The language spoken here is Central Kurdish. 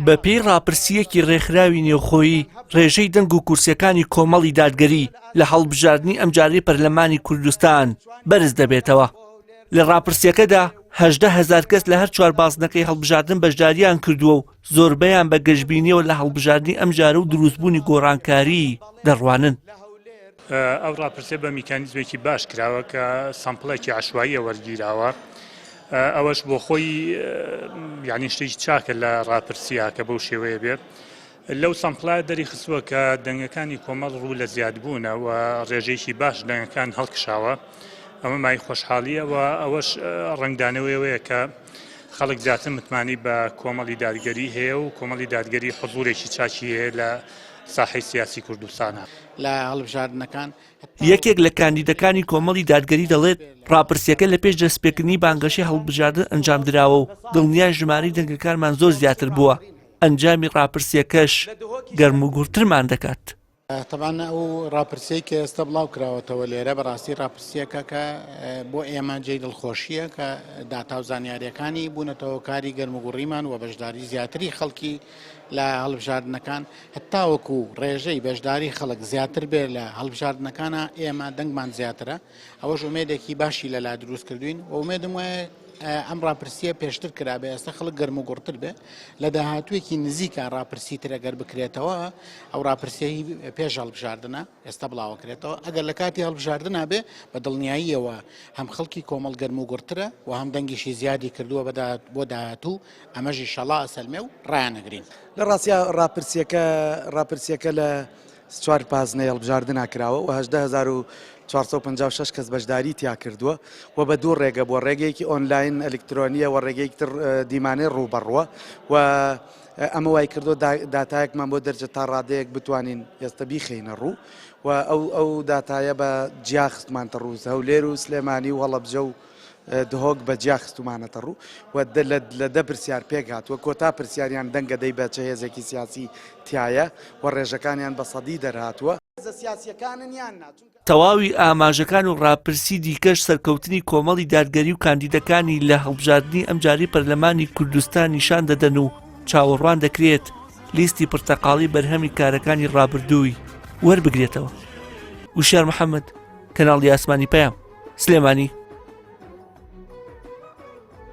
بە پێی ڕاپرسیەکی ڕێکخراوی نێوخۆیی ڕێژەی دەنگ و کورسیەکانی کۆمەڵی دادگەری لە هەڵبژاردننی ئەمجارەی پەرلەمانی کوردستان بەرز دەبێتەوە. لە ڕاپرسیەکەدا 18,000 کەس لە هەر چوار بازنەکەی هەڵبژاردن بەشداریان کردووە و زۆربەیان بە گەشتبینیەوە لە هەڵبژاردننی ئەمجارە و دروستبوونی گۆڕانکاری دەڕوانن. ئەو ڕاپرسیە بە میکانیزمێکی باش کراوە کە سامپڵێکی عشواییە وەرگیراوە. ئەوەش بۆ خۆی یعنی شتێکی چاکە لە ڕاپرسیە کە بەو شێوەیە بێت. لەو سامپڵە دەری خستووە کە دەنگەکانی کۆمەڵ ڕوو لە زیادبوونە و ڕێژەیەکی باش دەنگەکان هەڵکشاوە. ئەمە مای خۆشحاڵیە و ئەوەش ڕنگدانەوەیەوەیە کە خەڵک زیاتر متمانی بە کۆمەڵی دادگەری هەیە و کۆمەڵی دادگەری حضورێکی چاکی هەیە لە ساحەی سیاسی کوردستانە. لە هەڵبژاردنەکان یەکێک لە کاندیدەکانی کۆمەڵی دادگەری دەڵێت ڕاپرسیەکە لە پێش دەستپێکردنی بانگەشی هەڵبژاردن ئەنجام درراوە و دڵنیای ژمارەی دەنگەکانمان زۆر زیاتر بووە. ئەنجامی ڕاپرسیەکەش گەرم و گورترمان دەکات. طبعاً ئەو ڕاپرسیەی کە ئێستا بڵاو کراوەتەوە لێرە بەڕاستی ڕاپرسیەکە کە بۆ ئێمە جێی دڵخۆشیە کە داتا و زانیاریەکانی بوونەتەوە کاری گەرموگوڕیمان و بەشداری زیاتری خەڵکی لە هەڵبژاردنەکان هەتاوەکو ڕێژەی بەشداری خەڵک زیاتر بێت لە هەڵبژاردنەکانە ئێمە دەنگمان زیاترە. ئەوەش ئومێدێکی باشی لەلا دروست کردوین و ئومێدم وایە ئەم ڕاپرسیە پێشتر کرابێ ئێستا خەڵک گەرم و گوڕتر بێ لە داهاتوویەکی نزیکە ڕاپرسی تر ئەگەر بکرێتەوە ئەو ڕاپرسیەی پێش هەڵبژاردنە ئێستا بڵاوەکرێتەوە ئەگەر لە کاتی هەڵبژاردنە بێ بە دڵنیاییەوە هەم خەڵکی کۆمەڵ گەرم و گوڕترە و هەم دەنگیشی زیادی کردووە بۆ داهاتوو ئەمەژی شەڵا ئەسەلمێ و ڕایانەگرین. لە ڕاستیا ڕاپرسیەکە لە چوار پازنەی هەڵبژاردنە کراوە و 18,456 کەس بەشداری تیا کردووە و بە دوو ڕێگە بۆ ڕێگەیەکی ئۆنلاین ئەلکترۆنیە و ڕێگەیەکی تر دیمانەی ڕووبەڕوە و ئەمە وای کردو داتایەکمان بۆ دەرجە تا ڕادەیەک بتوانین ئێستا بیخینە ڕوو و ئەو داتایە بە جیاخستمانتە ڕووز هەولێر و سلێمانی و هەڵەبجە و دهۆک بە جیاخستومانەتە ڕوو و لە دە پرسیار پێک هاتووە کۆتا پرسیاریان دەنگە دەی بە چه هێزێکی سیاسی تایە و ڕێژەکانیان بە سەدی دەرهاتووە. تەواوی ئاماژەکان و ڕاپرسی دیکەش سەرکەوتنی کۆمەڵی دادگەری و کاندیدەکانی لە هەڵبژاردننی ئەمجارەی پەرلەمانی کوردستان نیشان دەدەن و چاوەڕوان دەکرێت لیستی پرتەقاڵی بەرهەمی کارەکانی ڕابردووی وەربگرێتەوە. وشار محەممەد، کەناڵی ئاسمانی پەیام، سلێمانی.